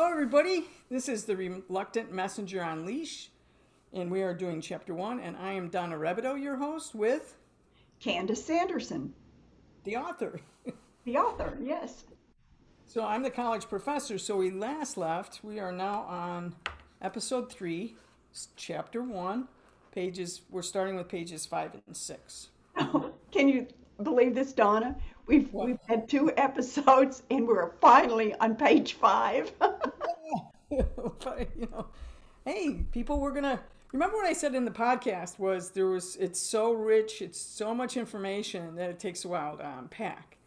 Hello, everybody. This is the Reluctant Messenger on Leash, and we are doing Chapter 1. And I am Donna Rebido, your host, with Candice Sanderson, the author. the author, yes. So I'm the college professor. So we last left. We are now on episode 3, Chapter 1. We're starting with pages 5 and 6. Can you believe this, Donna? We've What? we've had 2 episodes and we're finally on page 5. But, hey, people, we're gonna remember what I said in the podcast it's so rich, it's so much information that it takes a while to unpack.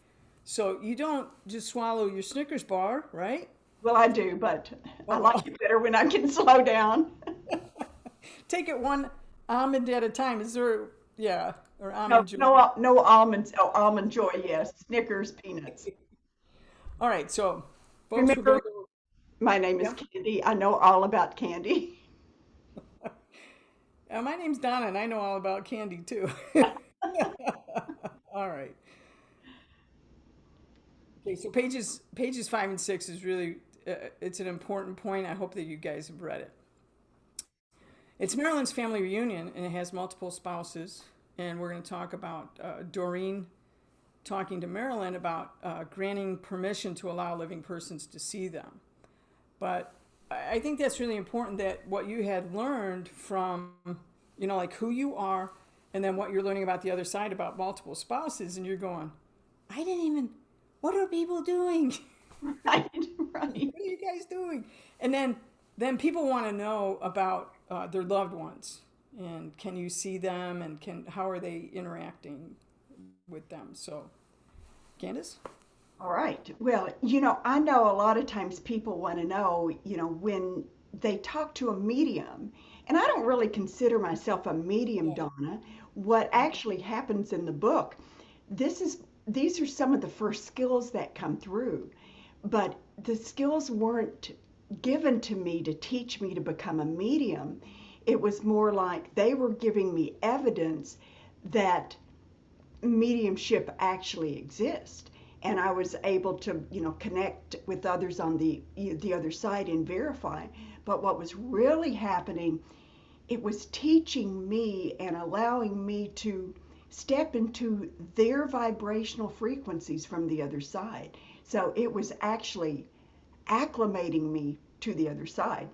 So you don't just swallow your Snickers bar, right? Well, I do, but I Oh, like it better when I can slow down. take it one almond at a time. Is there, yeah, or No, almond joy? no, no almonds. Oh, almond joy, yes. Snickers, peanuts. All right, so folks, we're gonna Remember, go. my name is Yeah, Candy. I know all about candy. my name's Donna, and I know all about candy too. All right. Okay, so pages 5 and 6 is really it's an important point. I hope that you guys have read it. It's Marilyn's family reunion, and it has multiple spouses. And we're going to talk about Doreen talking to Marilyn about granting permission to allow living persons to see them. But I think that's really important, that what you had learned from, like who you are, and then what you're learning about the other side about multiple spouses, and you're going, I didn't even, what are people doing? Right, right. What are you guys doing? And then people want to know about their loved ones, and can you see them, and how are they interacting with them? So, Candace? All right. Well, I know a lot of times people want to know, when they talk to a medium, and I don't really consider myself a medium, Yeah. Donna, what actually happens in the book. This is these are some of the first skills that come through, but the skills weren't given to me to teach me to become a medium. It was more like they were giving me evidence that mediumship actually exists, and I was able to connect with others on the other side and verify. But what was really happening, it was teaching me and allowing me to step into their vibrational frequencies from the other side. So it was actually acclimating me to the other side.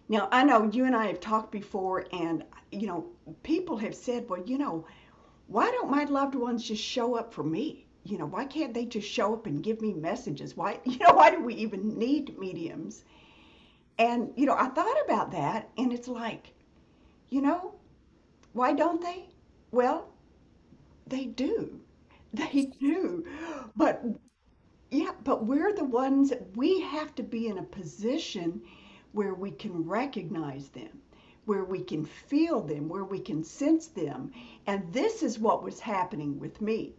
Now, I know you and I have talked before, and people have said, well, why don't my loved ones just show up for me? Why can't they just show up and give me messages? Why, why do we even need mediums? And, I thought about that, and it's like, you know, why don't they? Well, they do. They do. But yeah, but we're the ones, we have to be in a position where we can recognize them, where we can feel them, where we can sense them. And this is what was happening with me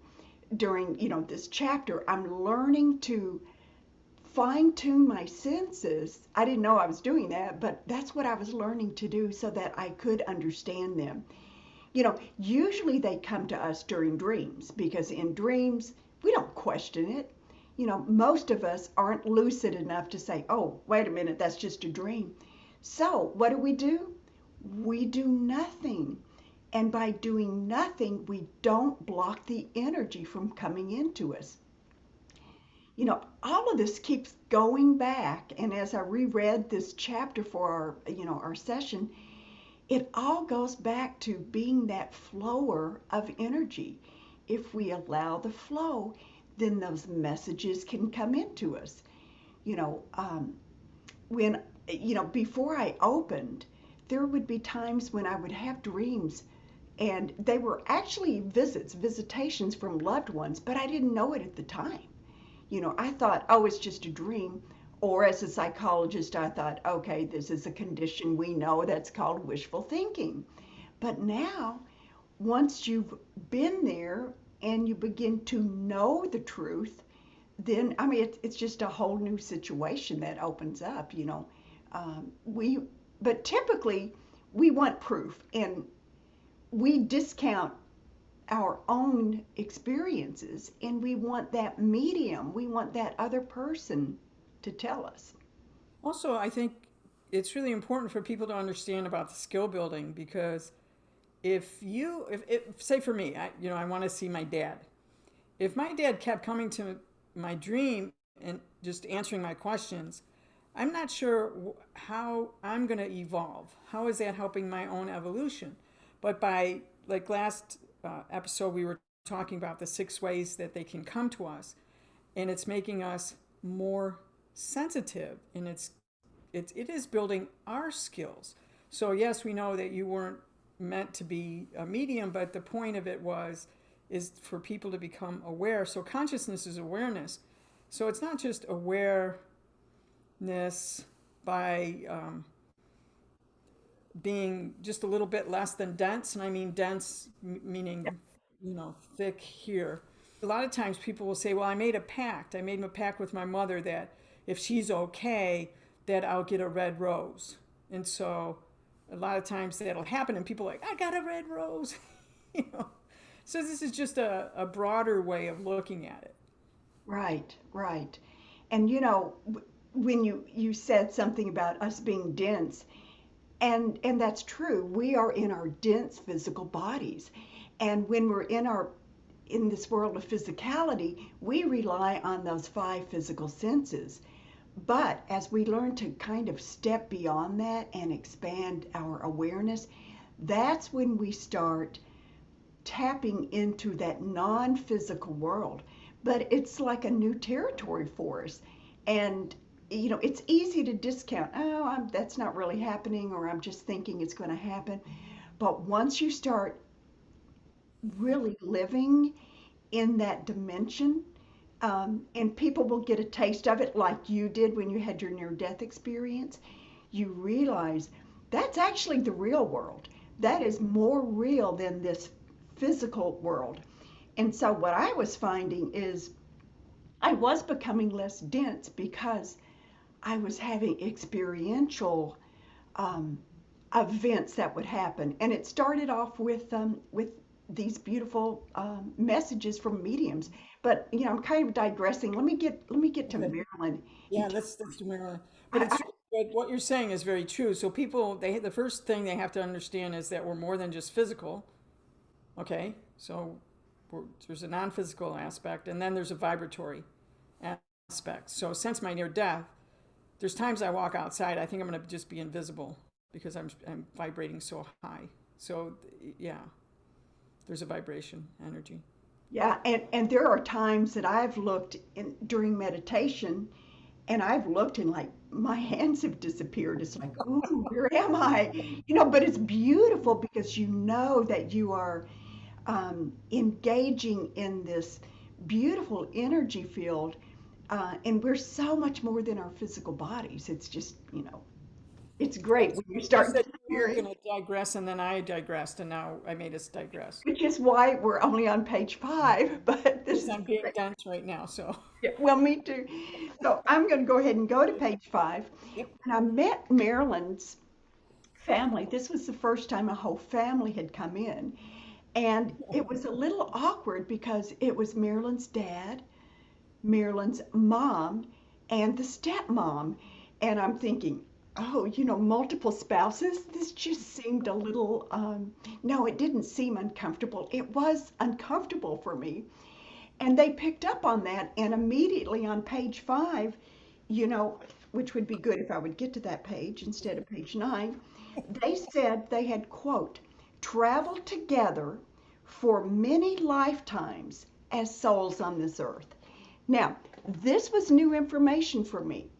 during, this chapter. I'm learning to fine tune my senses. I didn't know I was doing that, but that's what I was learning to do so that I could understand them. Usually they come to us during dreams, because in dreams, we don't question it. Most of us aren't lucid enough to say, oh, wait a minute, that's just a dream. So, what do? We do nothing. And by doing nothing, we don't block the energy from coming into us. All of this keeps going back. And as I reread this chapter for our session, it all goes back to being that flower of energy. If we allow the flow, then those messages can come into us. You know, um, when, before I opened, there would be times when I would have dreams, and they were actually visitations from loved ones, but I didn't know it at the time. I thought, oh, it's just a dream. Or as a psychologist, I thought, okay, this is a condition we know that's called wishful thinking. But now, once you've been there and you begin to know the truth, then, I mean, it's just a whole new situation that opens up. We, but typically, we want proof, and we discount our own experiences, and we want that medium, we want that other person to tell us. Also, I think it's really important for people to understand about the skill building because if say for me, I want to see my dad. If my dad kept coming to my dream and just answering my questions, I'm not sure how I'm going to evolve. How is that helping my own evolution? But by like last episode, we were talking about the 6 ways that they can come to us, and it's making us more sensitive, and it is building our skills. So yes, we know that you weren't meant to be a medium, but the point of it is for people to become aware. So consciousness is awareness. So it's not just awareness by being just a little bit less than dense, and I mean dense meaning thick here. A lot of times people will say, well, I made a pact. I made a pact with my mother that if she's okay, that I'll get a red rose. And so a lot of times that'll happen and people are like, I got a red rose. you know. So this is just a broader way of looking at it. Right, right. And when you said something about us being dense, and that's true. We are in our dense physical bodies. And when we're in this world of physicality, we rely on those five physical senses. But as we learn to kind of step beyond that and expand our awareness, that's when we start tapping into that non-physical world. But it's like a new territory for us. And it's easy to discount, oh, that's not really happening, or I'm just thinking it's going to happen. But once you start really living in that dimension, and people will get a taste of it like you did when you had your near death experience, you realize that's actually the real world. That is more real than this physical world. And so, what I was finding is I was becoming less dense because I was having experiential um, events that would happen, and it started off with these beautiful messages from mediums. But I'm kind of digressing. Let me get to Okay. Marilyn. Yeah, And that's true, Marilyn. But I, it's but what you're saying is very true. So people, the first thing they have to understand is that we're more than just physical. Okay, so there's a non-physical aspect, and then there's a vibratory aspect. So since my near death, there's times I walk outside, I think I'm going to just be invisible because I'm vibrating so high. So yeah, there's a vibration energy. yeah, and there are times that I've looked during meditation, and I've looked and like my hands have disappeared. It's like, ooh, where am I? But it's beautiful because you know that you are engaging in this beautiful energy field, and we're so much more than our physical bodies. It's just, it's great when you You start said you were disappearing, going to digress, and then I digressed, and now I made us digress which is why we're only on page 5. But this because is I'm being great. dense right now. So Yeah, well, me too. So I'm going to go ahead and go to page 5. yep. And I met Marilyn's family. This was the first time a whole family had come in. And it was a little awkward because it was Marilyn's dad, Marilyn's mom, and the stepmom. And I'm thinking, oh, multiple spouses? This just seemed a little, no, it didn't seem uncomfortable. It was uncomfortable for me. And they picked up on that. And immediately on page 5, which would be good if I would get to that page instead of page 9, they said they had, quote, traveled together for many lifetimes as souls on this earth. Now, this was new information for me,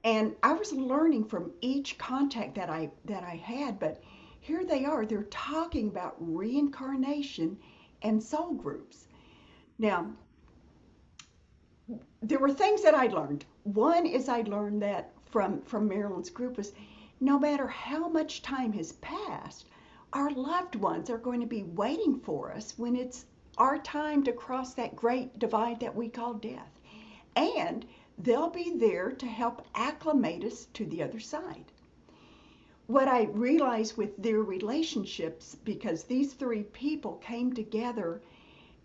and I was learning from each contact that I had, but here they are, they're talking about reincarnation and soul groups. Now, there were things that I learned. One is I learned that from Marilyn's group was no matter how much time has passed, our loved ones are going to be waiting for us when it's our time to cross that great divide that we call death. And they'll be there to help acclimate us to the other side. What I realized with their relationships, because these three people came together,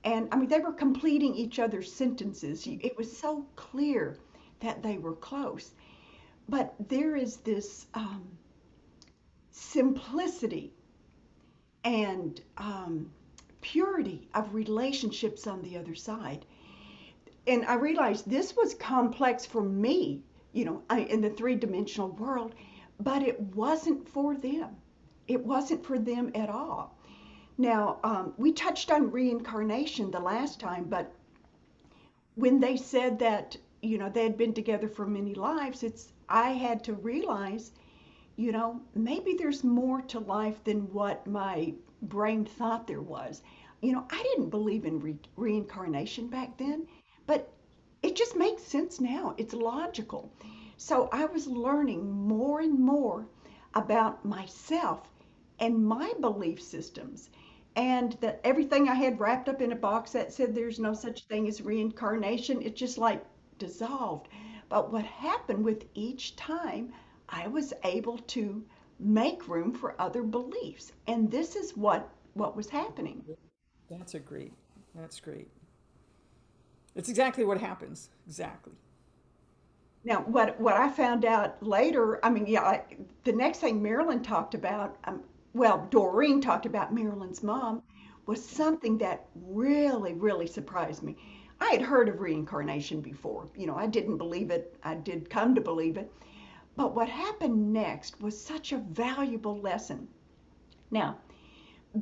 and I mean, they were completing each other's sentences. It was so clear that they were close. but there is this simplicity and purity of relationships on the other side. And I realized this was complex for me, in the three-dimensional world, but it wasn't for them. It wasn't for them at all. Now, we touched on reincarnation the last time, but when they said that, they had been together for many lives, I had to realize, maybe there's more to life than what my brain thought there was. I didn't believe in reincarnation back then, but it just makes sense now. It's logical. So I was learning more and more about myself and my belief systems. And that everything I had wrapped up in a box that said there's no such thing as reincarnation, it just like dissolved. But what happened with each time, I was able to make room for other beliefs. And this is what was happening. That's great. It's exactly what happens. Exactly. Now, what I found out later, I mean, yeah, the next thing Marilyn talked about, well, Doreen talked about Marilyn's mom, was something that really, really surprised me. I had heard of reincarnation before. I didn't believe it. I did come to believe it. But what happened next was such a valuable lesson. Now,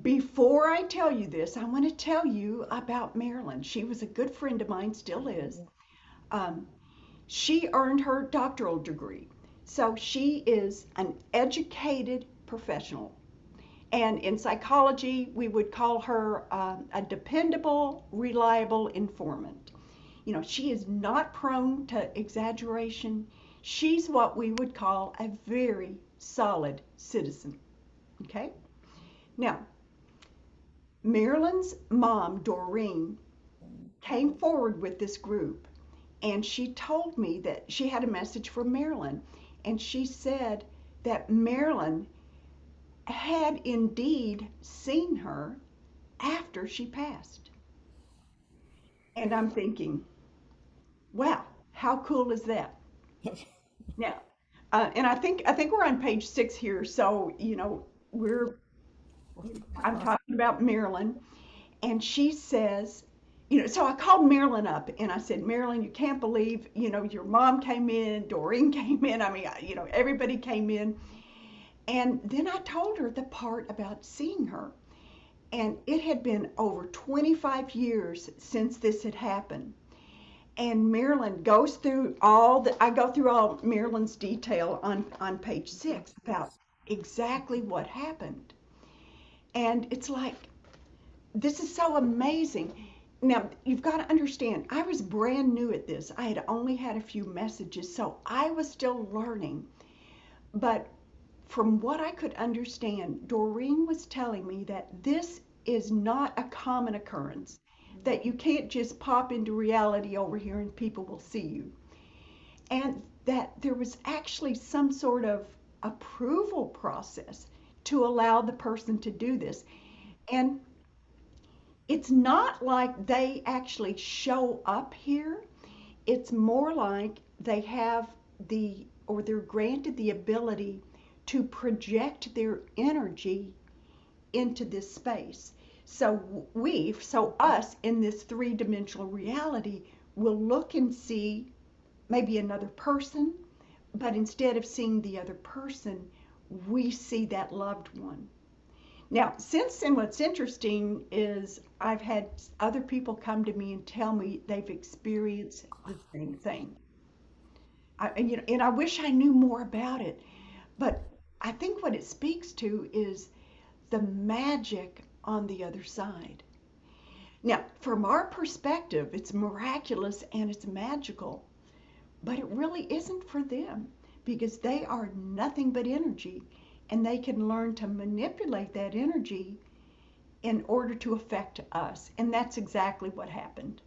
before I tell you this, I want to tell you about Marilyn. She was a good friend of mine, still is. Um, she earned her doctoral degree. So she is an educated professional. And in psychology, we would call her a dependable, reliable informant. She is not prone to exaggeration. She's what we would call a very solid citizen. Okay? Now, Marilyn's mom, Doreen, came forward with this group, and she told me that she had a message for Marilyn. And she said that Marilyn had indeed seen her after she passed. And I'm thinking, wow, how cool is that? Now, and I think we're on page 6 here. So we're I'm talking about Marilyn, and she says, so I called Marilyn up and I said, Marilyn, you can't believe, your mom came in, Doreen came in. I mean, everybody came in. And then I told her the part about seeing her. And it had been over 25 years since this had happened. And Marilyn goes through I go through all Marilyn's detail on page 6 about exactly what happened. And it's like, this is so amazing. Now, you've got to understand, I was brand new at this. I had only had a few messages, so I was still learning. But from what I could understand, Doreen was telling me that this is not a common occurrence, that you can't just pop into reality over here and people will see you. And that there was actually some sort of approval process to allow the person to do this. And it's not like they actually show up here. It's more like they have or they're granted the ability to project their energy into this space. So us in this three-dimensional reality will look and see maybe another person, but instead of seeing the other person, we see that loved one. Now, since then, what's interesting is I've had other people come to me and tell me they've experienced the same thing. And I wish I knew more about it, but I think what it speaks to is the magic on the other side. Now, from our perspective, it's miraculous and it's magical, but it really isn't for them because they are nothing but energy and they can learn to manipulate that energy in order to affect us. And that's exactly what happened.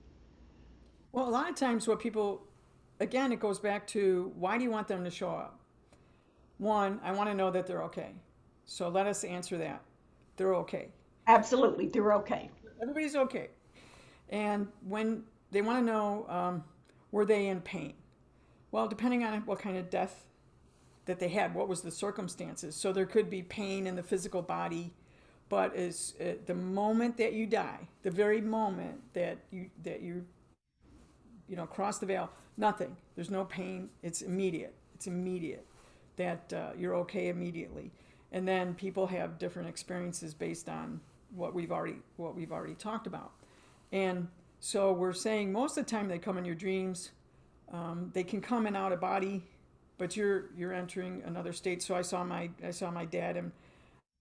Well, a lot of times, what people, again, it goes back to why do you want them to show up? One, I want to know that they're okay. So let us answer that. They're okay. Absolutely, they're okay. Everybody's okay. And when they want to know, were they in pain? Well, depending on what kind of death that they had. What was the circumstances? So there could be pain in the physical body, but is the moment that you die, the very moment that you cross the veil, nothing. There's no pain. It's immediate. It's immediate. That you're okay immediately. And then people have different experiences based on what we've already talked about. And so we're saying most of the time they come in your dreams. They can come in out of body, but you're entering another state. So I saw my dad, and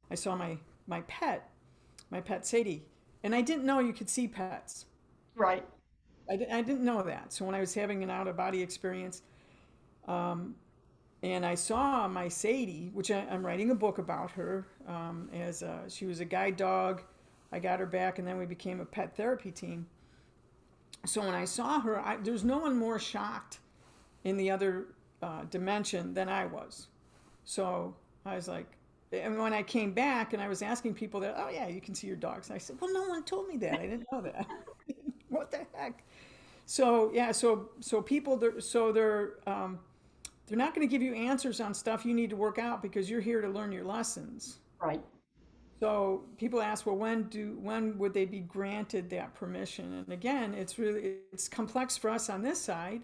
I saw my pet Sadie, and I didn't know you could see pets. Right. I didn't know that. So when I was having an out of body experience, and I saw my Sadie, which I'm writing a book about her, she was a guide dog. I got her back, and then we became a pet therapy team. So when I saw her, there's no one more shocked in the other dimension than I was. So I was like, and when I came back and I was asking people that, oh yeah, you can see your dogs. And I said, well, no one told me that. I didn't know that. What the heck? So yeah, so people, they're not going to give you answers on stuff you need to work out because you're here to learn your lessons. Right. So people ask, well, when would they be granted that permission? And again, it's complex for us on this side.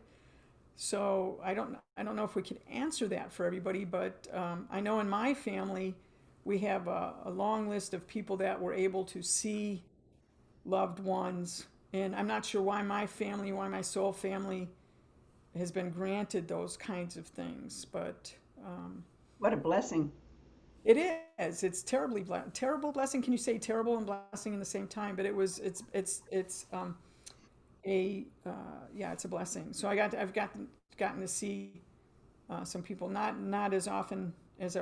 So I don't know if we can answer that for everybody, but I know in my family we have a long list of people that were able to see loved ones, and I'm not sure why my soul family has been granted those kinds of things, but What a blessing. it is. It's terrible blessing. Can you say terrible and blessing in the same time? But it's a blessing. So I've gotten to see some people not as often as I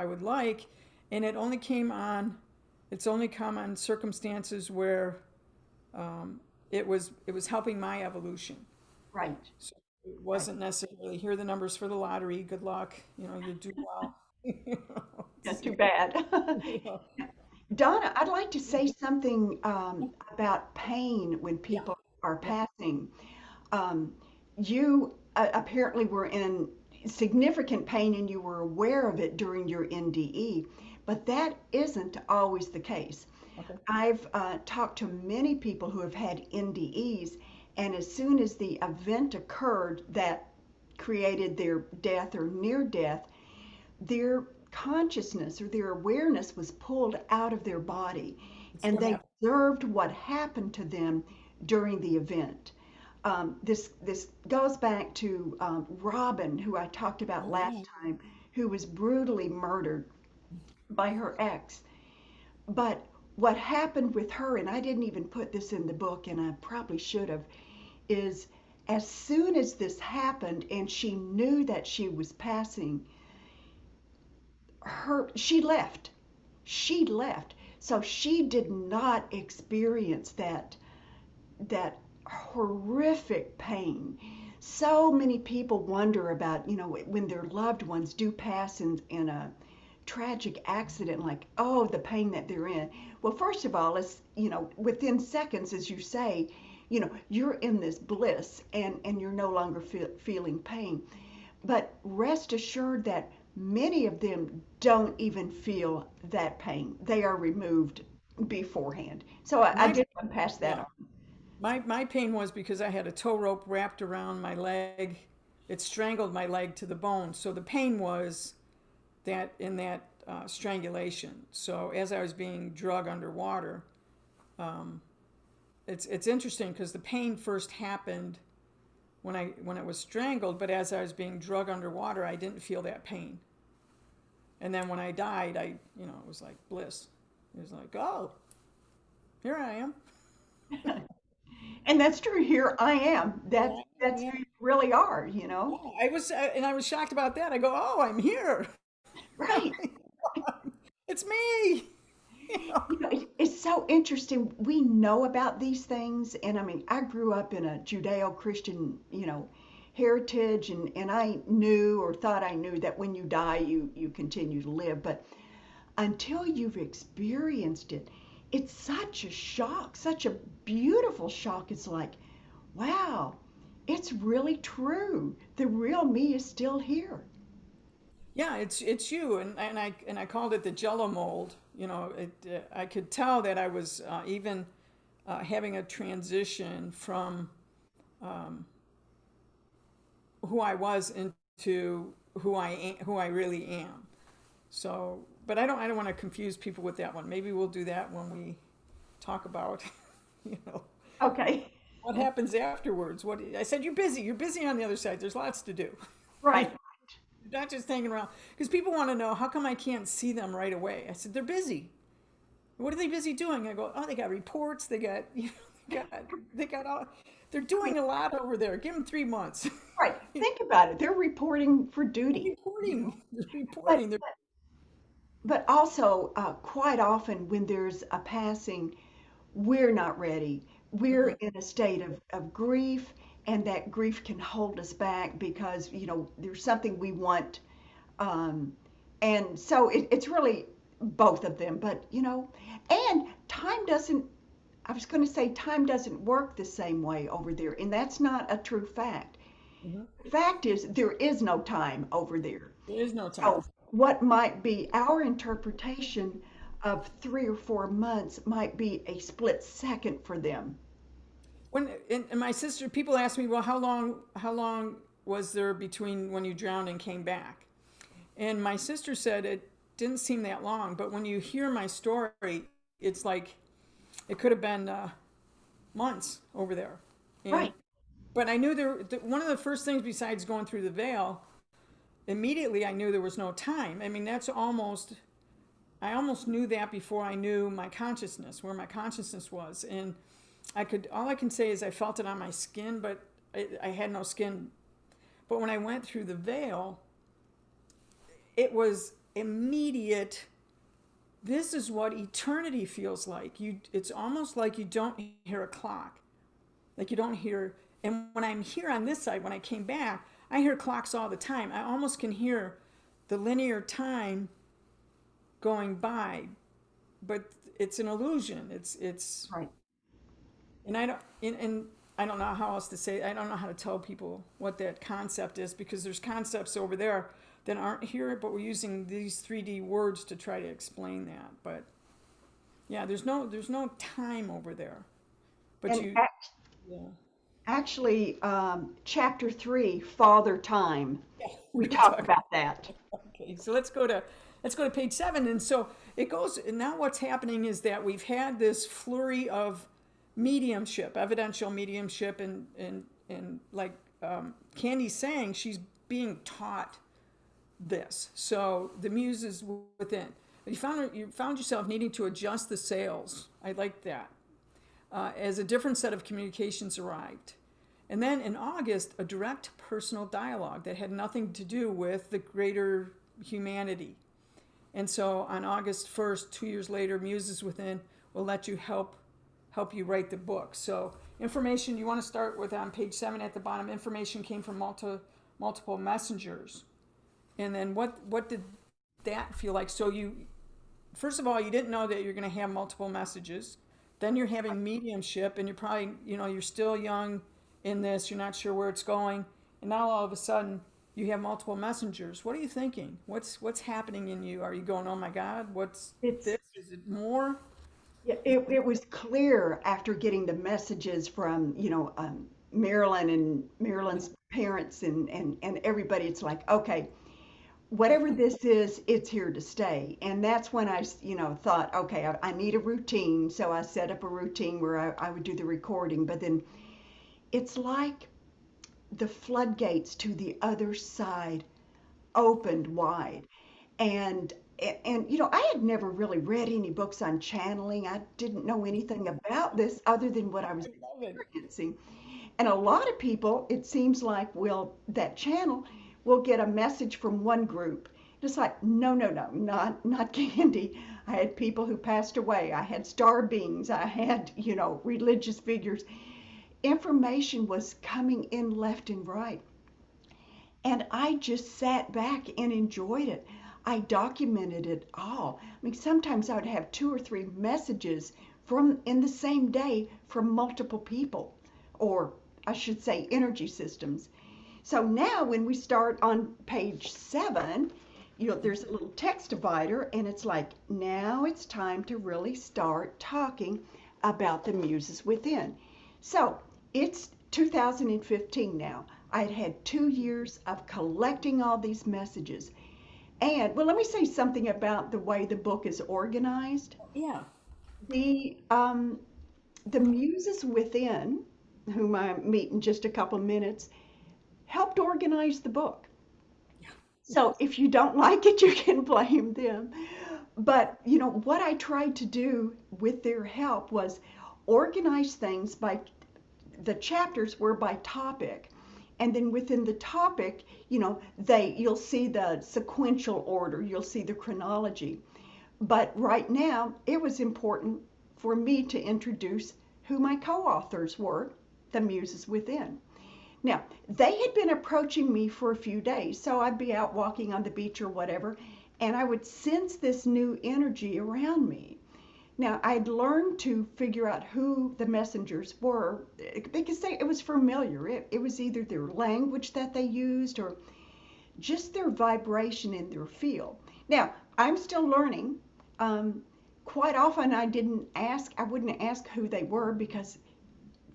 would like, and it's only come on circumstances where it was helping my evolution. Right. So it Right. wasn't necessarily here are the numbers for the lottery. Good luck. You do well. Not too bad. Yeah. Donna, I'd like to say something about pain when Yeah. people are Yeah. passing. You apparently were in significant pain and you were aware of it during your NDE, but that isn't always the case. Okay. I've talked to many people who have had NDEs, and as soon as the event occurred that created their death or near death, their consciousness or their awareness was pulled out of their body, It's and what they happened. observed what happened to them during the event. This goes back to Robin, who I talked about Oh last yeah. time, who was brutally murdered by her ex. But what happened with her, and I didn't even put this in the book, and I probably should have, is as soon as this happened and she knew that she was passing, she left. She left. So she did not experience that horrific pain. So many people wonder about, when their loved ones do pass in a tragic accident, like, oh, the pain that they're in. Well, first of all, it's, within seconds, as you say, you're in this bliss and you're no longer feeling pain. But rest assured that many of them don't even feel that pain. They are removed beforehand. So I My did want to pass that yeah. on. My pain was because I had a tow rope wrapped around my leg. It strangled my leg to the bone. So the pain was that strangulation. So as I was being drug underwater, it's interesting because the pain first happened when it was strangled, but as I was being drug underwater, I didn't feel that pain. And then when I died, it was like bliss. It was like, oh, here I am. And that's true. Here I am. Here That's I who am. you really are, Yeah, I was shocked about that. I go, oh, I'm here. Right. It's me. It's so interesting. We know about these things, and I mean, I grew up in a Judeo-Christian, heritage, and I knew or thought I knew that when you die, you continue to live. But until you've experienced it, it's such a shock, such a beautiful shock. It's like, wow, it's really true. The real me is still here. Yeah, it's you, and I called it the Jello mold. You know, I could tell that I was even having a transition from who I was into who I really am. So, but I don't want to confuse people with that one. Maybe we'll do that when we talk about, you know, Okay. what happens afterwards. What I said, you're busy. You're busy on the other side. There's lots to do. Right. You're not just hanging around because people want to know how come I can't see them right away. I said they're busy. What are they busy doing? I go, oh, they got reports. They got, you know, they got all. They're doing a lot over there. Give them 3 months. Right. Think about it. They're reporting for They're duty. reporting. They're But reporting. They're but also quite often when there's a passing, we're not ready. We're in a state of grief, and that grief can hold us back because, there's something we want. Um, and so it's really both of them. But, and time doesn't, I was going to say time doesn't work the same way over there. And that's not a true fact. Mhm. The fact is, there is no time over there. There is no time. So, what might be our interpretation of 3 or 4 months might be a split second for them. When and my sister, people ask me, well, how long was there between when you drowned and came back? And my sister said it didn't seem that long, but when you hear my story, it's like it could have been months over there. And Right. but I knew one of the first things besides going through the veil, immediately I knew there was no time. I mean, I almost knew that before I knew my consciousness, where my consciousness was. And all I can say is I felt it on my skin, but I had no skin. But when I went through the veil, it was immediate. This is what eternity feels like. It's almost like you don't hear a clock. Like you don't hear, and when I'm here on this side, when I came back, I hear clocks all the time. I almost can hear the linear time going by, but it's an illusion. It's Right. and I don't know how else to say. I don't know how to tell people what that concept is because there's concepts over there that aren't here, but we're using these 3D words to try to explain that. But yeah, there's no time over there. But And you yeah. actually, chapter 3, Father Time, We're we gonna talk talk. about that. Okay, so let's go to page 7. And so it goes. And now what's happening is that we've had this flurry of mediumship, evidential mediumship, and like Candy's saying, she's being taught this. So the Muses Within. You found yourself needing to adjust the sails. I like that. As a different set of communications arrived. And then in August, a direct personal dialogue that had nothing to do with the greater humanity. And so on August 1st, 2 years later, Muses Within will let you help you write the book. So information you want to start with on page 7 at the bottom. Information came from multiple messengers. And then what did that feel like? So first of all, you didn't know that you're going to have multiple messages. Then you're having mediumship, and you're probably, you're still young in this. You're not sure where it's going, and now all of a sudden you have multiple messengers. What are you thinking? What's happening in you? Are you going, oh my God, what's It's this? Is it more? Yeah, it was clear after getting the messages from, Marilyn and Marilyn's parents and everybody. It's like, okay, whatever this is, it's here to stay. And that's when I, thought, okay, I need a routine. So I set up a routine where I would do the recording. But then it's like the floodgates to the other side opened wide. And I had never really read any books on channeling. I didn't know anything about this other than what I was I love it. experiencing. And a lot of people, it seems like, that channel will get a message from one group. It's like, no, no, no, not Candy. I had people who passed away. I had star beings. I had, religious figures. Information was coming in left and right. And I just sat back and enjoyed it. I documented it all. I mean, sometimes I would have 2 or 3 messages from in the same day from multiple people, or I should say energy systems. So now when we start on page 7, there's a little text divider, and it's like, now it's time to really start talking about the Muses Within. So it's 2015 now. I'd had 2 years of collecting all these messages. And, well, let me say something about the way the book is organized. Yeah. The, um, the Muses Within, whom I meet in just a couple minutes, helped organize the book. So if you don't like it, you can blame them. But, what I tried to do with their help was organize things by the chapters were by topic. And then within the topic, you'll see the sequential order, you'll see the chronology. But right now, it was important for me to introduce who my co-authors were, the Muses Within. Now, they had been approaching me for a few days, so I'd be out walking on the beach or whatever, and I would sense this new energy around me. Now, I'd learned to figure out who the messengers were because it was familiar. It was either their language that they used or just their vibration in their field. Now, I'm still learning. Quite often I wouldn't ask who they were because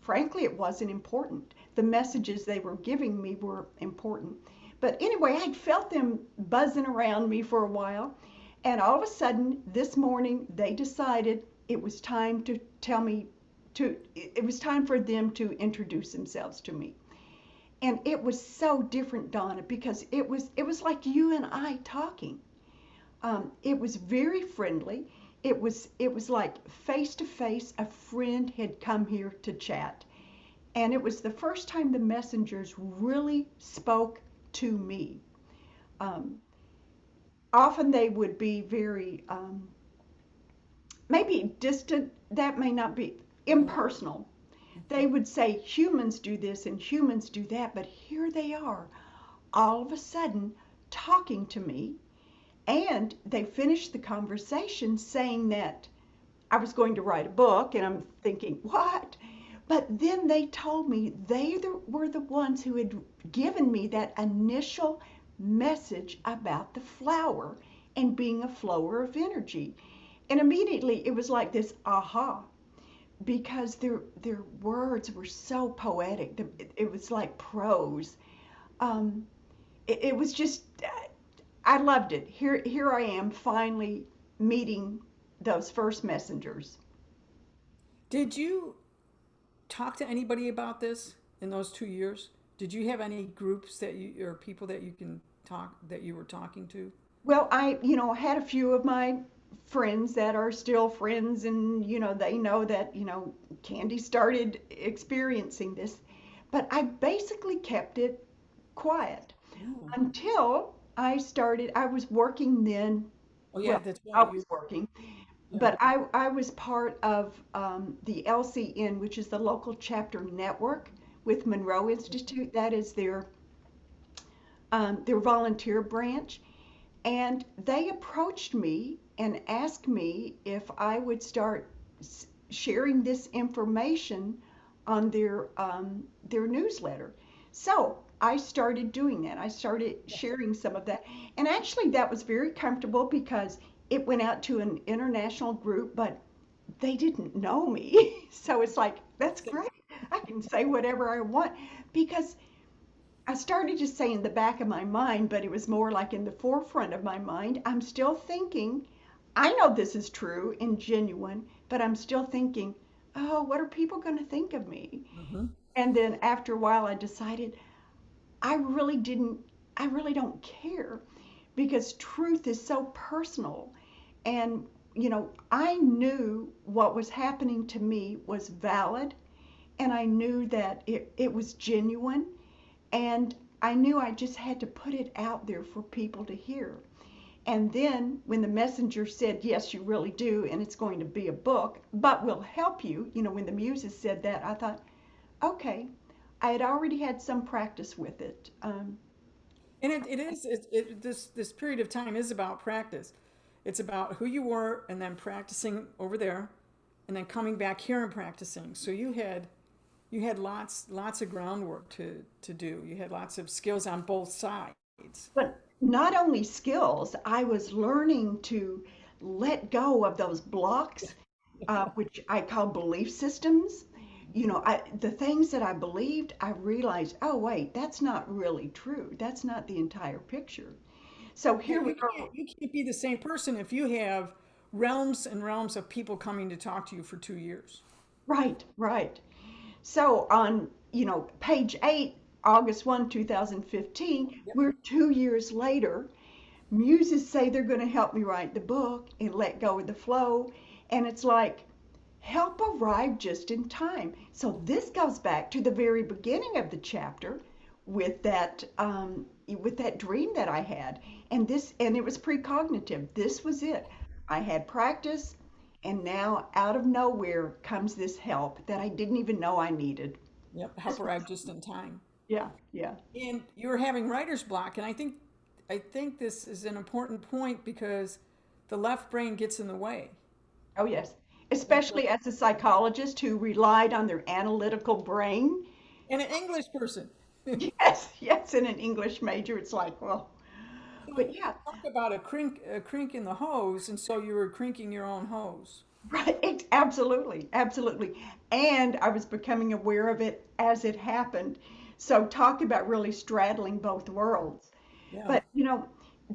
frankly, it wasn't important. The messages they were giving me were important. But anyway, I'd felt them buzzing around me for a while. And all of a sudden, this morning, they decided it was time to it was time for them to introduce themselves to me. And it was so different, Donna, because it was like you and I talking. It was very friendly. It was like face to face, a friend had come here to chat. And it was the first time the messengers really spoke to me. Um, Often they would be very, maybe distant, that may not be impersonal. They would say humans do this and humans do that, but here they are, all of a sudden talking to me. And they finished the conversation saying that I was going to write a book, and I'm thinking, what? But then they told me they were the ones who had given me that initial message about the flower and being a flower of energy. And immediately it was like this aha, because their words were so poetic. It was like prose. Um, it was just, I loved it. Here I am finally meeting those first messengers. Did you talk to anybody about this in those 2 years? Did you have any groups that you or people that you can talk that you were talking to? Well, I, had a few of my friends that are still friends, and, they know that, Candy started experiencing this. But I basically kept it quiet Oh, until I was working then. oh yeah, Well, that's I right. You, was working, yeah. but I was part of the LCN, which is the local chapter network with Monroe Institute. That is their volunteer branch. And they approached me and asked me if I would start sharing this information on their newsletter. So I started doing that. I started sharing some of that. And actually, that was very comfortable because it went out to an international group, but they didn't know me. So it's like, that's great. I can say whatever I want because I started to say in the back of my mind, but it was more like in the forefront of my mind. I'm still thinking, I know this is true and genuine, but I'm still thinking, oh, what are people going to think of me? Hmm. And then after a while, I decided I really didn't, I really don't care because truth is so personal. And, I knew what was happening to me was valid, and I knew that it was genuine, and I knew I just had to put it out there for people to hear. And then when the messenger said, yes, you really do, and it's going to be a book, but we'll help you, when the muses said that, I thought, okay, I had already had some practice with it. And it is this period of time is about practice. It's about who you were and then practicing over there, and then coming back here and practicing. So you had lots of groundwork to do. You had lots of skills on both sides. But not only skills, I was learning to let go of those blocks, which I call belief systems. The things that I believed, I realized, oh, wait, that's not really true. That's not the entire picture. So Yeah, here we are. you can't be the same person if you have realms and realms of people coming to talk to you for 2 years. Right, right. So on, page 8, August 1, 2015, Yep. we're 2 years later. Muses say they're going to help me write the book and let go of the flow. And it's like, help arrived just in time. So this goes back to the very beginning of the chapter with that dream that I had. And it was precognitive. This was it. I had practice, and now out of nowhere comes this help that I didn't even know I needed. Yep. Help arrive just in time. Yeah, yeah. And you were having writer's block, and I think this is an important point because the left brain gets in the way. Oh, yes. And Especially as a psychologist who relied on their analytical brain. an English person. Yes, yes, in an English major, it's like, well, So but yeah, talk about a crink in the hose, and so you were crinking your own hose. right, absolutely, absolutely. And I was becoming aware of it as it happened. So talk about really straddling both worlds. Yeah. But,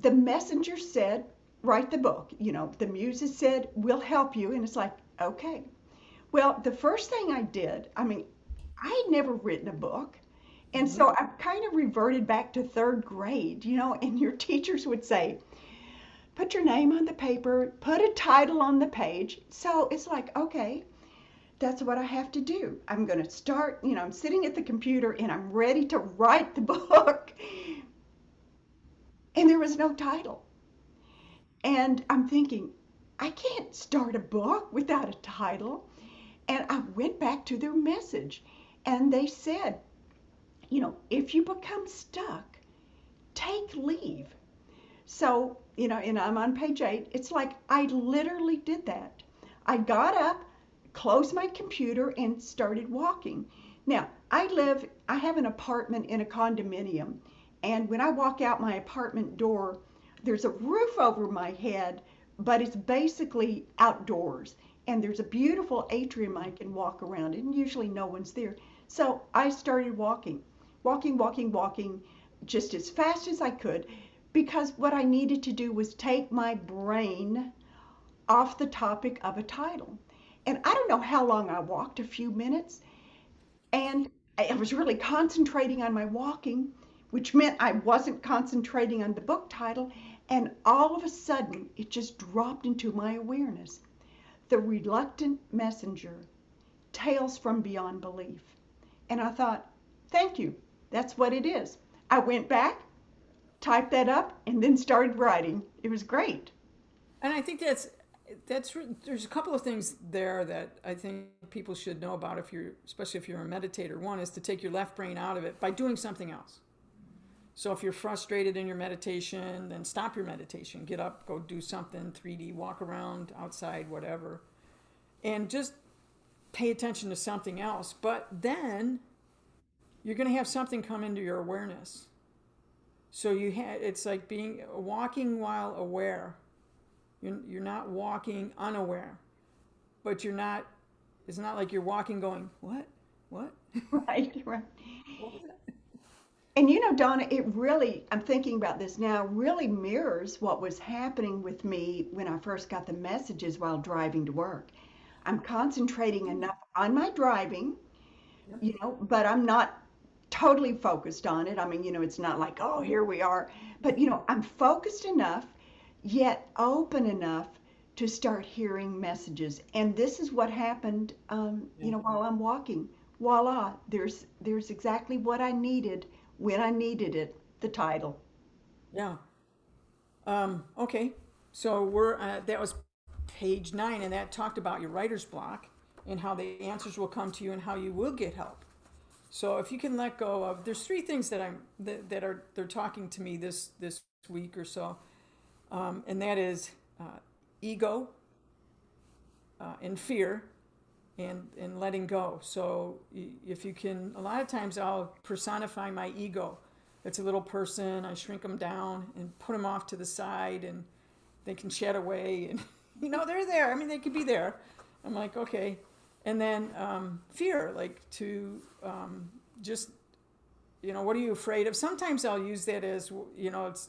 the messenger said, write the book. The muses said, we'll help you. And it's like, okay. Well, the first thing I did, I mean, I had never written a book. And Mhm. so I kind of reverted back to third grade, and your teachers would say, put your name on the paper, put a title on the page. So it's like, okay, that's what I have to do. I'm going to start, I'm sitting at the computer and I'm ready to write the book. And there was no title. And I'm thinking, I can't start a book without a title. And I went back to their message and they said, if you become stuck, take leave. So, and I'm on page 8. It's like I literally did that. I got up, closed my computer, and started walking. Now, I have an apartment in a condominium. And when I walk out my apartment door, there's a roof over my head, but it's basically outdoors. And there's a beautiful atrium I can walk around, and usually no one's there. So I started walking, walking, walking, walking, just as fast as I could, because what I needed to do was take my brain off the topic of a title. And I don't know how long I walked, a few minutes, and I was really concentrating on my walking, which meant I wasn't concentrating on the book title. And all of a sudden, it just dropped into my awareness. The Reluctant Messenger, Tales from Beyond Belief. And I thought, thank you. That's what it is. I went back, typed that up, and then started writing. It was great. And I think there's a couple of things there that I think people should know about if you're especially if you're a meditator. One is to take your left brain out of it by doing something else. So if you're frustrated in your meditation, then stop your meditation. Get up, go do something 3D, walk around outside, whatever. And just pay attention to something else. But then you're going to have something come into your awareness. So it's like being walking while aware. You're not walking unaware, but you're not. It's not like you're walking going what. Right, right. What was that? And Donna, it really, I'm thinking about this now, really mirrors what was happening with me when I first got the messages while driving to work. I'm concentrating enough on my driving, Yep. but I'm not totally focused on it. I mean, it's not like, oh, here we are. But, I'm focused enough, yet open enough to start hearing messages. And this is what happened, Yeah. while I'm walking. Voila, there's exactly what I needed when I needed it, the title. Yeah. Okay. So we're that was page 9, and that talked about your writer's block and how the answers will come to you and how you will get help. So if you can let go of, there's 3 things that are they're talking to me this week or so, and that is ego and fear and letting go. So if you can, a lot of times I'll personify my ego. it's a little person. I shrink them down and put them off to the side, and they can chat away, and they're there. I mean, they could be there. I'm like, okay. And then fear, like to just, what are you afraid of? Sometimes I'll use that as,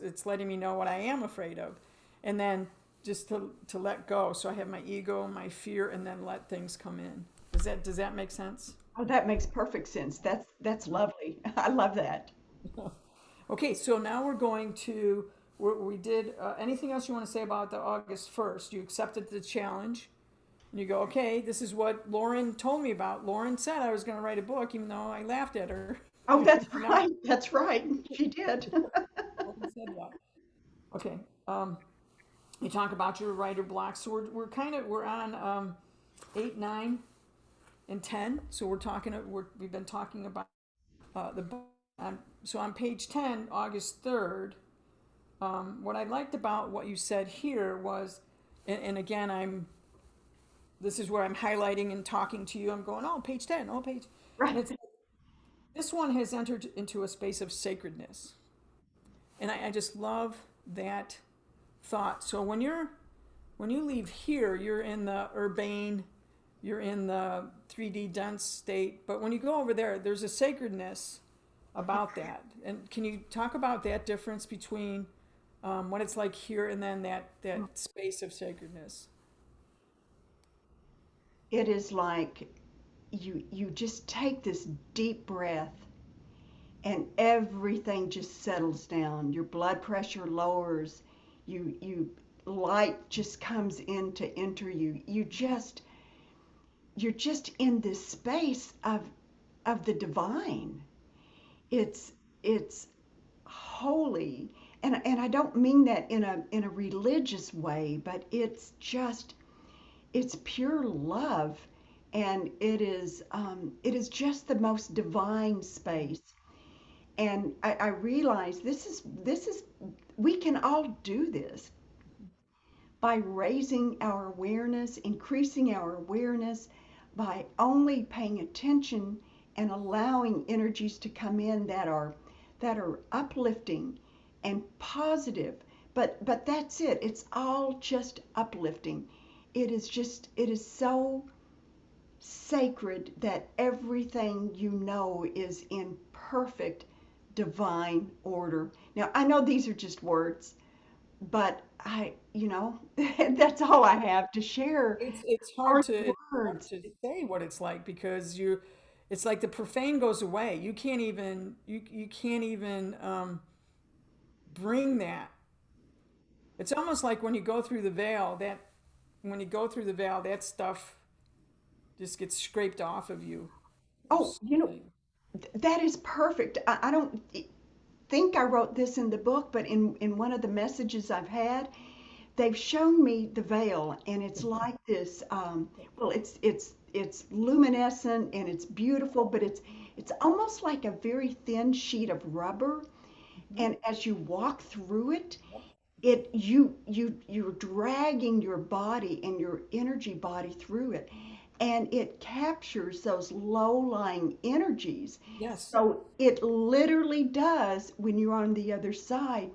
it's letting me know what I am afraid of, and then just to let go. So I have my ego, my fear, and then let things come in. Does that make sense? Oh, that makes perfect sense. That's lovely. I love that. Okay, so now we're going to, we did, anything else you want to say about the August 1st? You accepted the challenge, and you go, okay, this is what Lauren told me about. Lauren said I was going to write a book, even though I laughed at her. Oh, that's Now, right. That's right. She did. Lauren said that. Okay, you talk about your writer block. So we're on 8, 9, and 10. So we've been talking about the book. So on page 10, August 3rd, what I liked about what you said here was, and again, this is where I'm highlighting and talking to you. I'm going, oh, page 10, oh, page. And Right. this one has entered into a space of sacredness. And I just love that thought. So when you leave here, you're in the urbane, you're in the 3D dense state. But when you go over there, there's a sacredness about that. And can you talk about that difference between what it's like here and then that space of sacredness? It is like you just take this deep breath and everything just settles down. Your blood pressure lowers. You light just comes in to enter you. You're just in this space of the divine. It's holy. And I don't mean that in a religious way, but it's pure love, and it is just the most divine space. And I realize this is we can all do this by raising our awareness, increasing our awareness, by only paying attention and allowing energies to come in that are uplifting and positive. But that's it. It's all just uplifting. It is so sacred that everything is in perfect divine order. Now, I know these are just words, but that's all I have to share It's hard are to the it's hard words. to say what it's like because it's like the profane goes away. You can't even bring that. It's almost like when you go through the veil, that stuff just gets scraped off of you or Oh, something. that is perfect. I don't think I wrote this in the book, but in one of the messages I've had, they've shown me the veil, and it's like this. Well, it's luminescent and it's beautiful, but it's almost like a very thin sheet of rubber. Mhm. And as you walk through it, Yep. you're dragging your body and your energy body through it, and it captures those low-lying energies. Yes. So it literally does, when you're on the other side,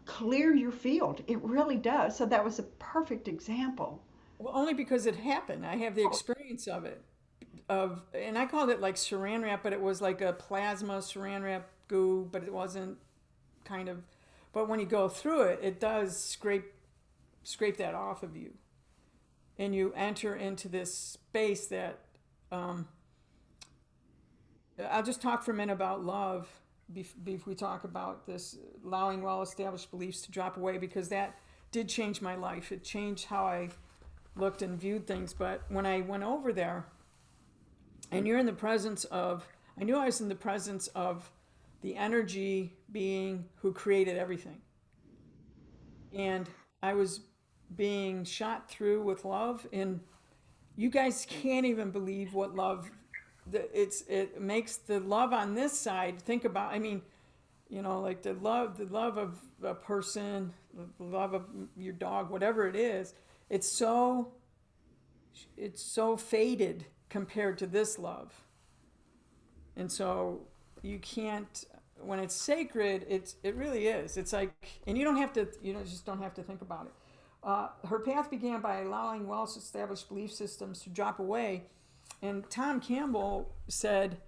clear your field. It really does. So that was a perfect example. Well, only because it happened. I have the experience of it. And I called it like saran wrap, but it was like a plasma saran wrap goo, but it wasn't kind of. But when you go through it, it does scrape that off of you, and you enter into this space that um, I'll just talk for a minute about love before we talk about this allowing well-established beliefs to drop away because that did change my life. It changed how I looked and viewed things. But when I went over there, and you're in the presence of, I knew I was in the presence of the energy being who created everything. And I was being shot through with love. And you guys can't even believe what love, it makes the love on this side. Think about, I mean, like the love of a person, the love of your dog, whatever it is, it's so, it's so faded compared to this love. And so you can't, when it's sacred, it really is. It's like, and you don't have to, just don't have to think about it. Her path began by allowing well-established belief systems to drop away. And Tom Campbell said,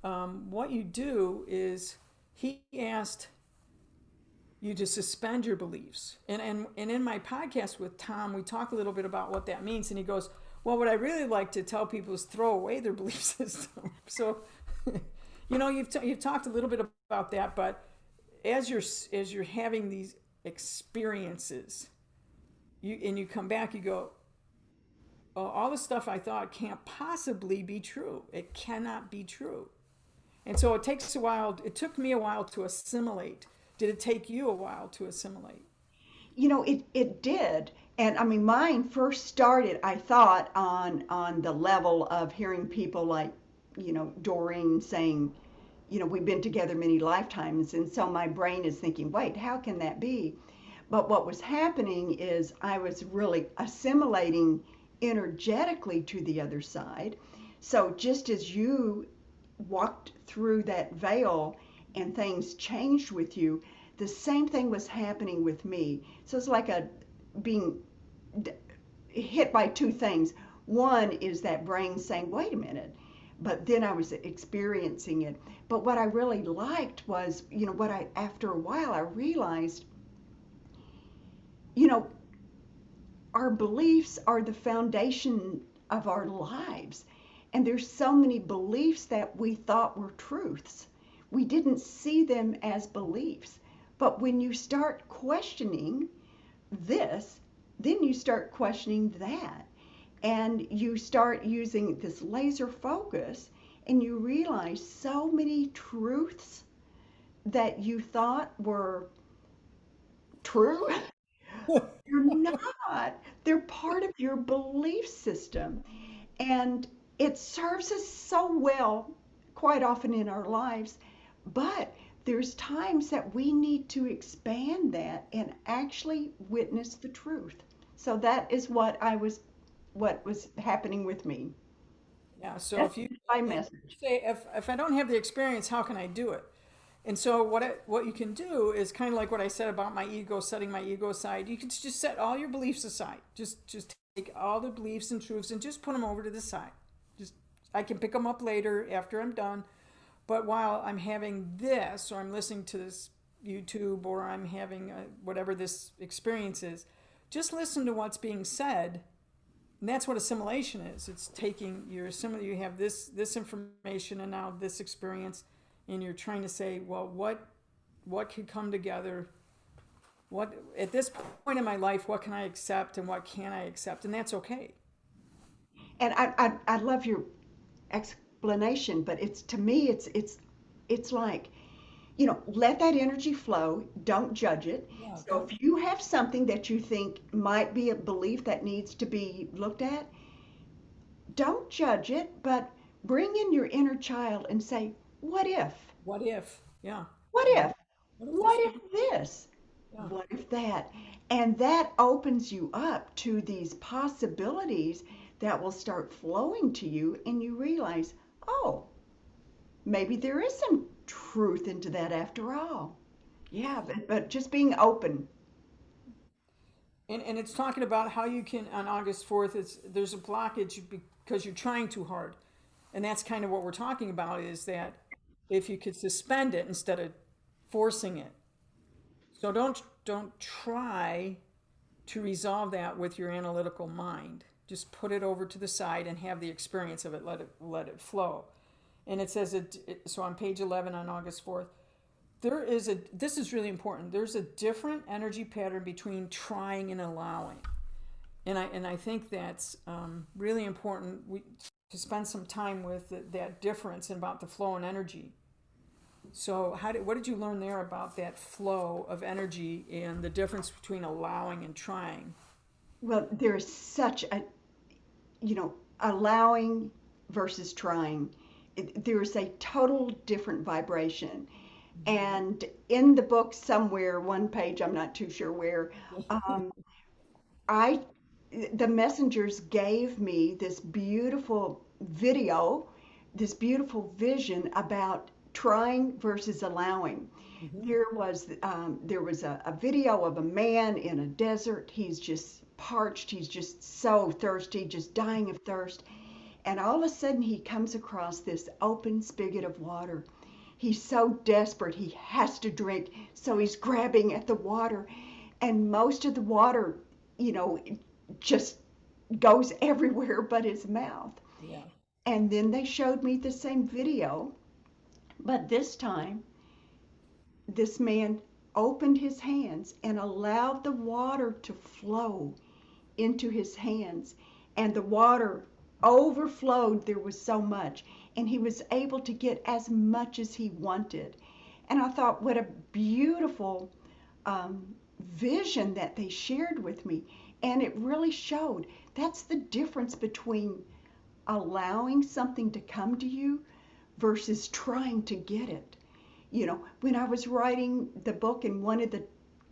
what you do is, he asked you to suspend your beliefs. And in my podcast with Tom, we talk a little bit about what that means. And he goes, well, what I really like to tell people is throw away their belief system. So, you've talked a little bit about that, but as you're having these experiences, you come back, you go, oh, all the stuff I thought can't possibly be true. It cannot be true. And so it takes a while. It took me a while to assimilate. Did it take you a while to assimilate? It did. And I mean, mine first started, I thought, on the level of hearing people like, Doreen saying, we've been together many lifetimes. And so my brain is thinking, wait, how can that be? But what was happening is I was really assimilating energetically to the other side. So just as you walked through that veil and things changed with you, the same thing was happening with me. So it's like being hit by two things. One is that brain saying, wait a minute, but then I was experiencing it. But what I really liked was, after a while, I realized, our beliefs are the foundation of our lives. And there's so many beliefs that we thought were truths. We didn't see them as beliefs. But when you start questioning this, then you start questioning that. And you start using this laser focus, and you realize so many truths that you thought were true. They're not. They're part of your belief system. And it serves us so well quite often in our lives. But there's times that we need to expand that and actually witness the truth. So that is what was happening with me. Yeah. So That's my message. say, if I don't have the experience, how can I do it? And so what you can do is kind of like what I said about my ego, setting my ego aside. You can just set all your beliefs aside. Just take all the beliefs and truths and just put them over to the side. Just I can pick them up later after I'm done. But while I'm having this, or I'm listening to this YouTube, or I'm having whatever this experience is, just listen to what's being said. And that's what assimilation is. It's taking your you have this information and now this experience, and you're trying to say, well, what could come together? What at this point in my life, what can I accept and what can't I accept? And that's okay. And I love your explanation, but it's to me it's like, let that energy flow, don't judge it. Yeah. So if you have something that you think might be a belief that needs to be looked at, don't judge it, but bring in your inner child and say, what if? What if? Yeah. What Yeah. if? What if What this? if this? Yeah. What if that? And that opens you up to these possibilities that will start flowing to you, and you realize, oh, maybe there is some truth into that after all. Yeah, but just being open. And it's talking about how you can on August 4th. There's a blockage because you're trying too hard, and that's kind of what we're talking about. Is that if you could suspend it instead of forcing it. So don't try to resolve that with your analytical mind. Just put it over to the side and have the experience of it. Let it flow. And it says so on page 11 on August 4th. This is really important. There's a different energy pattern between trying and allowing. And I think that's really important to spend some time with that difference and about the flow and energy. So what did you learn there about that flow of energy and the difference between allowing and trying? Well, there's such a, allowing versus trying. There's a total different vibration. And in the book somewhere, one page, I'm not too sure where, um, I the messengers gave me this beautiful video, this beautiful vision about trying versus allowing. Hmm. There was a video of a man in a desert. He's just parched. He's just so thirsty, just dying of thirst. And all of a sudden, he comes across this open spigot of water. He's so desperate, he has to drink. So he's grabbing at the water, and most of the water, you know, just goes everywhere but his mouth. Yeah. And then they showed me the same video, but this time this man opened his hands and allowed the water to flow into his hands, and the water overflowed. There was so much, and he was able to get as much as he wanted. And I thought, what a beautiful vision that they shared with me. And it really showed that's the difference between allowing something to come to you versus trying to get it. When I was writing the book and wanted the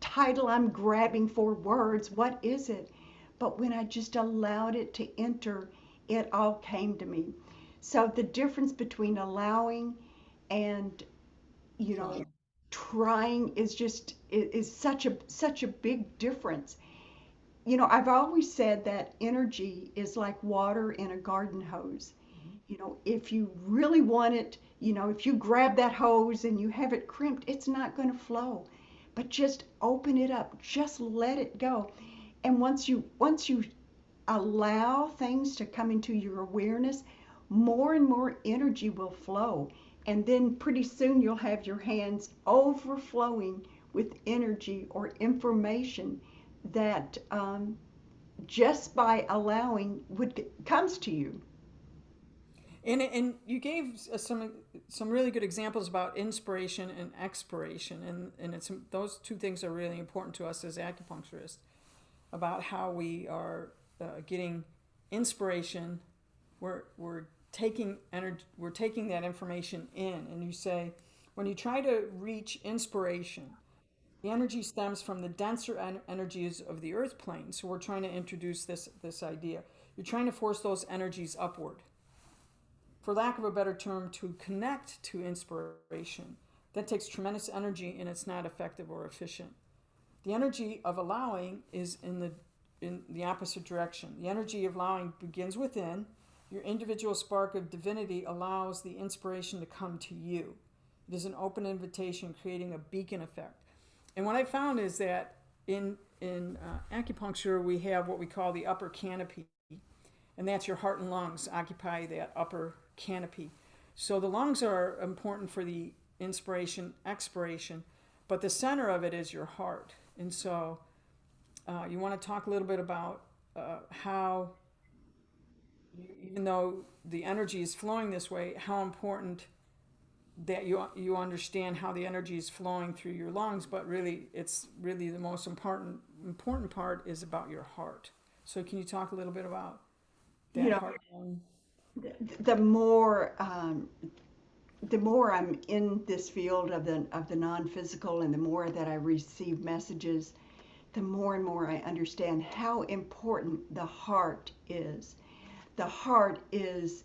title, I'm grabbing for words, what is it? But when I just allowed it to enter, it all came to me. So the difference between allowing and, you know, Trying. trying is such a big difference. I've always said that energy is like water in a garden hose. Mhm. If you really want it, if you grab that hose and you have it crimped, it's not going to flow. But just open it up, just let it go. And once you allow things to come into your awareness, more and more energy will flow. And then pretty soon you'll have your hands overflowing with energy or information that just by allowing would comes to you. And you gave some really good examples about inspiration and expiration, and it's those two things are really important to us as acupuncturists about how we are getting inspiration. We're taking energy. We're taking that information in, and you say when you try to reach inspiration, the energy stems from the denser energies of the earth plane. So we're trying to introduce this idea. You're trying to force those energies upward, for lack of a better term, to connect to inspiration. That takes tremendous energy and it's not effective or efficient. The energy of allowing is in the opposite direction. The energy of allowing begins within. Your individual spark of divinity allows the inspiration to come to you. It is an open invitation, creating a beacon effect. And what I found is that in acupuncture, we have what we call the upper canopy, and that's your heart and lungs occupy that upper canopy. So the lungs are important for the inspiration, expiration, but the center of it is your heart. And so you want to talk a little bit about how, even though the energy is flowing this way, how important that you understand how the energy is flowing through your lungs, but really it's really the most important part is about your heart. So can you talk a little bit about You that know, heart lung? the more the more I'm in this field of the non-physical, and the more that I receive messages, the more and more I understand how important the heart is. The heart is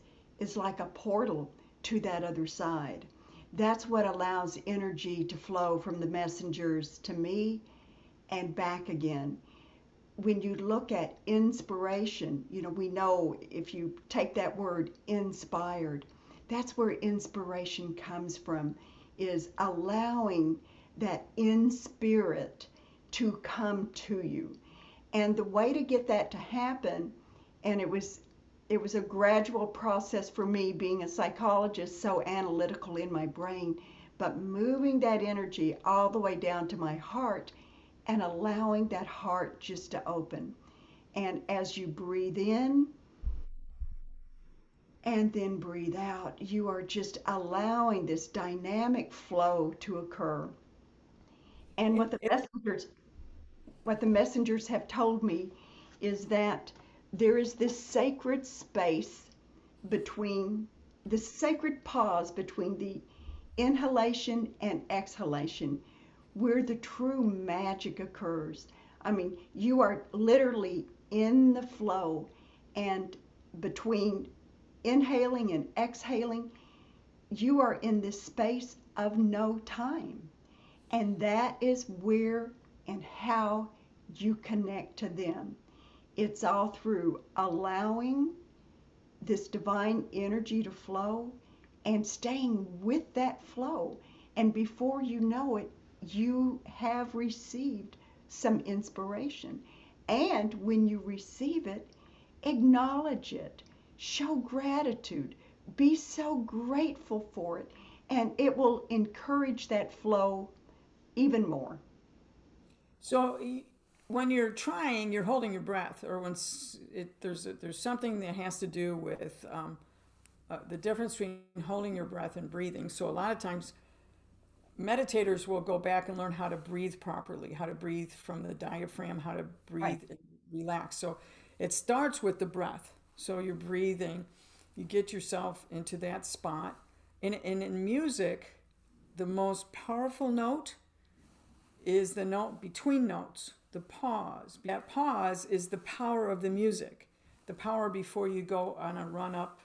like a portal to that other side. That's what allows energy to flow from the messengers to me and back again. When you look at inspiration, we know if you take that word inspired, that's where inspiration comes from, is allowing that in spirit to come to you. And the way to get that to happen, and it was a gradual process for me being a psychologist, so analytical in my brain, but moving that energy all the way down to my heart and allowing that heart just to open. And as you breathe in and then breathe out, you are just allowing this dynamic flow to occur. And And what the messengers have told me is that there is this sacred space between the sacred pause between the inhalation and exhalation where the true magic occurs. I mean, you are literally in the flow, and between inhaling and exhaling, you are in this space of no time. And that is where and how you connect to them. It's all through allowing this divine energy to flow and staying with that flow. And before you know it, you have received some inspiration. And when you receive it, acknowledge it, show gratitude, be so grateful for it, and it will encourage that flow even more. So when you're trying, you're holding your breath, or when there's something that has to do with the difference between holding your breath and breathing. So a lot of times, meditators will go back and learn how to breathe properly, how to breathe from the diaphragm, how to Right. breathe and relax. So it starts with the breath. So you're breathing, you get yourself into that spot. And in music, the most powerful note is the note between notes, the pause. That pause is the power of the music, the power before you go on a run up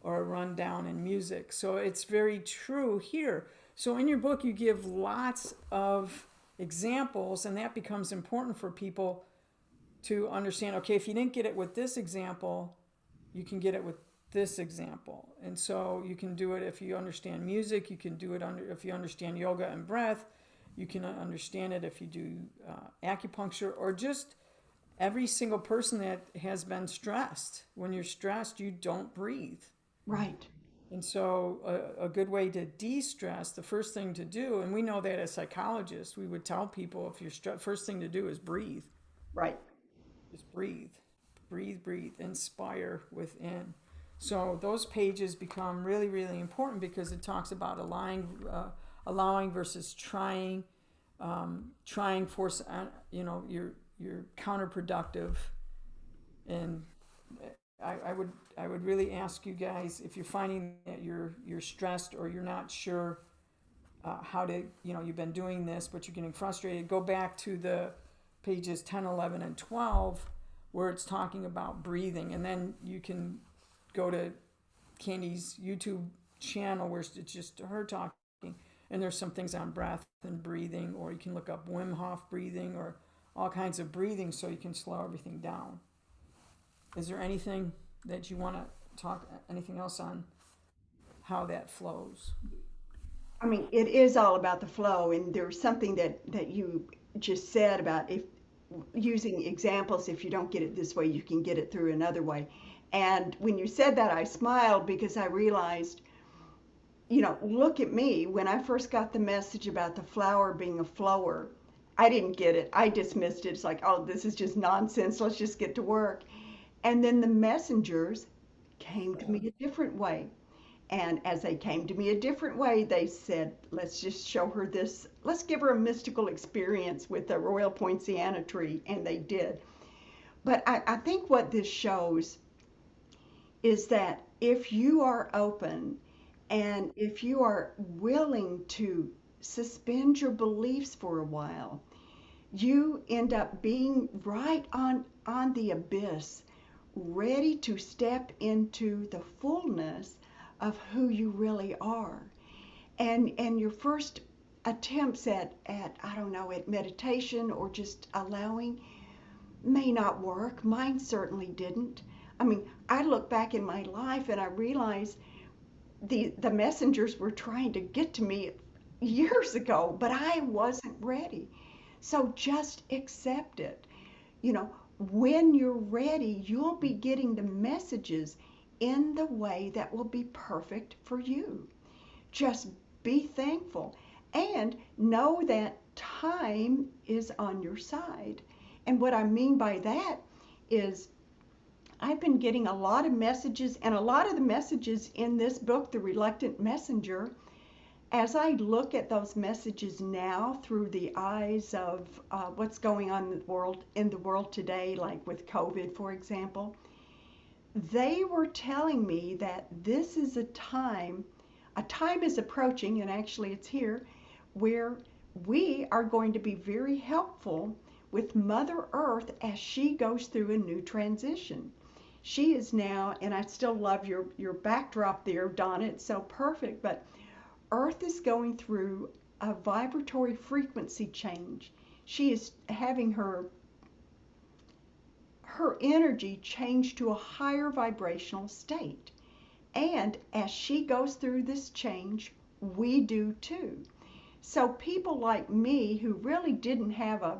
or a run down in music. So it's very true here. So in your book, you give lots of examples, and that becomes important for people to understand. Okay, if you didn't get it with this example, you can get it with this example. And so you can do it if you understand music, you can do it if you understand yoga and breath, you can understand it if you do acupuncture, or just every single person that has been stressed. When you're stressed, you don't breathe. Right. And so a good way to de-stress, the first thing to do, and we know that as psychologists, we would tell people if you're first thing to do is breathe. Right. Just breathe, breathe, breathe, inspire within. So those pages become really, really important because it talks about allowing versus trying. Trying force, you're counterproductive, and I would really ask you guys, if you're finding that you're stressed or you're not sure how to, you've been doing this but you're getting frustrated, go back to the pages 10, 11, and 12 where it's talking about breathing, and then you can go to Candy's YouTube channel where it's just her talking, and there's some things on breath and breathing, or you can look up Wim Hof breathing or all kinds of breathing so you can slow everything down. Is there anything that you want to talk, anything else on how that flows? I mean, it is all about the flow, and there's something that you just said about if using examples, if you don't get it this way, you can get it through another way. And when you said that, I smiled because I realized, look at me. When I first got the message about the flower being a flower, I didn't get it. I dismissed it. It's like, oh, this is just nonsense. Let's just get to work. And then the messengers came to me a different way. And as they came to me a different way, they said, let's just show her this. Let's give her a mystical experience with the royal poinciana tree. And they did. But I think what this shows is that if you are open and if you are willing to suspend your beliefs for a while, you end up being right on the abyss, ready to step into the fullness of who you really are. And your first attempts at I don't know, at meditation or just allowing may not work. Mine certainly didn't. I mean, I look back in my life and I realize the messengers were trying to get to me years ago, but I wasn't ready. So just accept it. When you're ready, you'll be getting the messages in the way that will be perfect for you. Just be thankful and know that time is on your side. And what I mean by that is I've been getting a lot of messages, and a lot of the messages in this book, The Reluctant Messenger, as I look at those messages now through the eyes of what's going on in the world today, like with COVID, for example, they were telling me that this is a time is approaching, and actually it's here, where we are going to be very helpful with Mother Earth as she goes through a new transition. She is now, and I still love your backdrop there, Donna. It's so perfect. But Earth is going through a vibratory frequency change. She is having her energy change to a higher vibrational state. And as she goes through this change, we do too. So people like me who really didn't have a,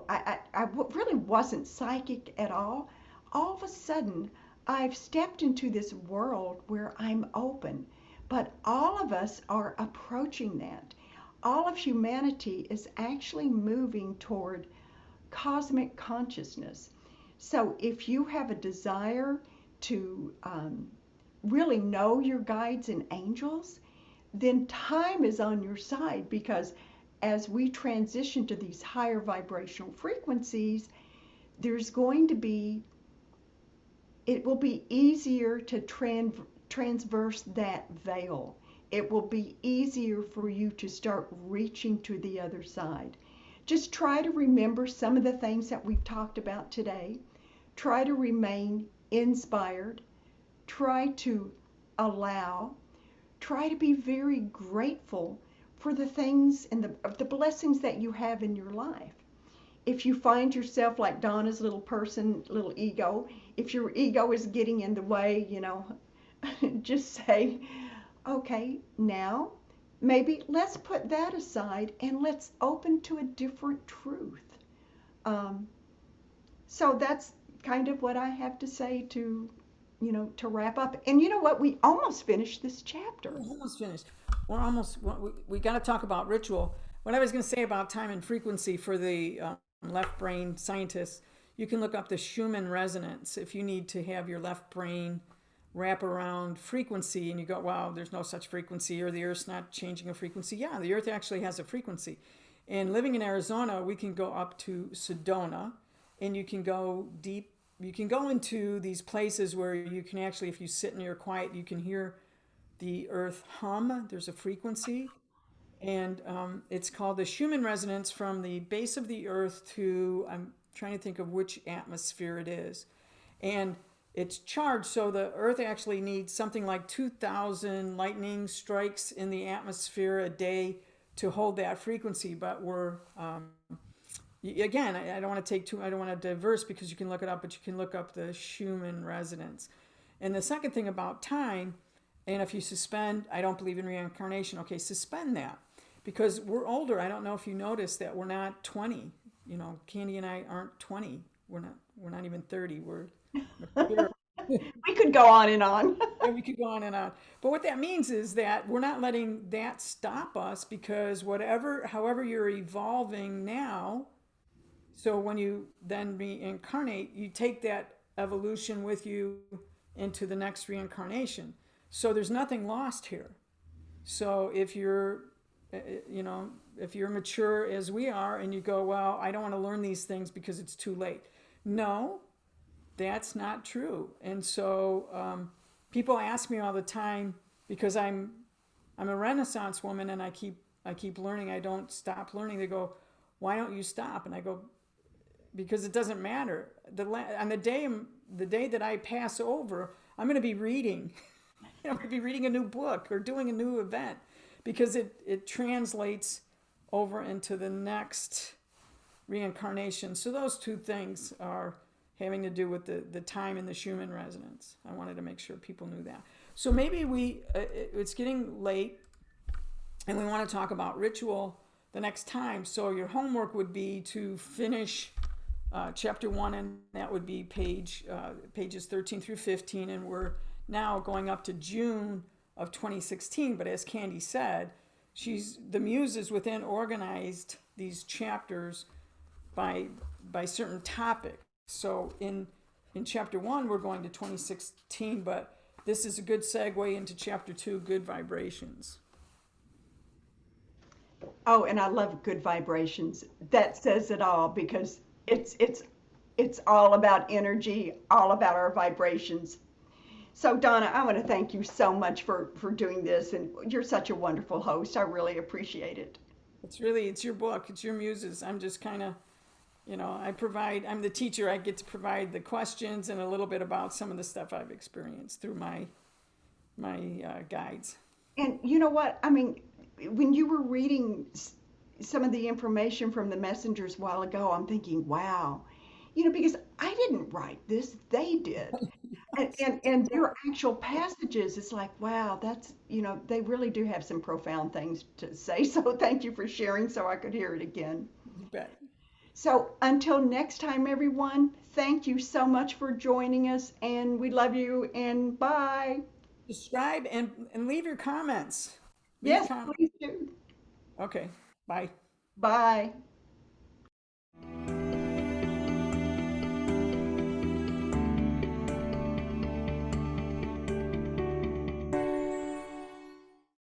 I really wasn't psychic at all of a sudden I've stepped into this world where I'm open. But all of us are approaching that. All of humanity is actually moving toward cosmic consciousness. So if you have a desire to really know your guides and angels, then time is on your side, because as we transition to these higher vibrational frequencies, there's going to be, it will be easier to transverse that veil. It will be easier for you to start reaching to the other side. Just try to remember some of the things that we've talked about today. Try to remain inspired. Try to allow. Try to be very grateful for the things and the blessings that you have in your life. If you find yourself like Donna's little ego, if your ego is getting in the way, just say, okay, now maybe let's put that aside and let's open to a different truth. So that's kind of what I have to say to wrap up. And you know what? We almost finished this chapter. We're almost finished. We got to talk about ritual. What I was going to say about time and frequency for the left brain scientists, you can look up the Schumann resonance if you need to have your left brain wrap around frequency and you go, wow, there's no such frequency, or the Earth's not changing a frequency. Yeah, the Earth actually has a frequency. And living in Arizona, we can go up to Sedona, and you can go deep. You can go into these places where you can actually, if you sit and you're quiet, you can hear the Earth hum. There's a frequency. And it's called the Schumann resonance, from the base of the Earth to, I'm trying to think of which atmosphere it is. And it's charged, so the Earth actually needs something like 2,000 lightning strikes in the atmosphere a day to hold that frequency. But we're, again, I don't want to take too, I don't want to diverse, because you can look it up, but you can look up the Schumann resonance. And the second thing about time, and if you suspend, I don't believe in reincarnation. Okay, suspend that, because we're older. I don't know if you noticed that we're not 20. Candy and I aren't 20. We're not even 30. We could go on and on. Yeah, we could go on and on. But what that means is that we're not letting that stop us, because however you're evolving now, so when you then reincarnate, you take that evolution with you into the next reincarnation. So there's nothing lost here. So if you're mature as we are and you go, well, I don't want to learn these things because it's too late. No, that's not true. And so people ask me all the time, because I'm a Renaissance woman and I keep learning. I don't stop learning. They go, why don't you stop? And I go, because it doesn't matter. On the day that I pass over, I'm going to be reading. I'm going to be reading a new book or doing a new event, because it translates over into the next reincarnation. So those two things are having to do with the time and the Schumann resonance. I wanted to make sure people knew that. So maybe it's getting late and we want to talk about ritual the next time. So your homework would be to finish chapter 1, and that would be pages 13 through 15, and we're now going up to June of 2016. But as Candy said, the Muses Within organized these chapters by certain topics. So in chapter 1, we're going to 2016, but this is a good segue into chapter 2, good vibrations. Oh, and I love good vibrations. That says it all, because it's all about energy, all about our vibrations. So Donna, I want to thank you so much for doing this, and you're such a wonderful host. I really appreciate it. It's your book. It's your muses. I'm just kind of, You know, I'm the teacher, I get to provide the questions and a little bit about some of the stuff I've experienced through my guides. And you know what? I mean, when you were reading some of the information from the messengers a while ago, I'm thinking, wow, because I didn't write this, they did. And their actual passages, it's like, wow, they really do have some profound things to say. So thank you for sharing so I could hear it again. You bet. So until next time, everyone, thank you so much for joining us, and we love you, and bye. Subscribe and leave your comments. Leave Yes, comments. please do. Okay. Bye. Bye.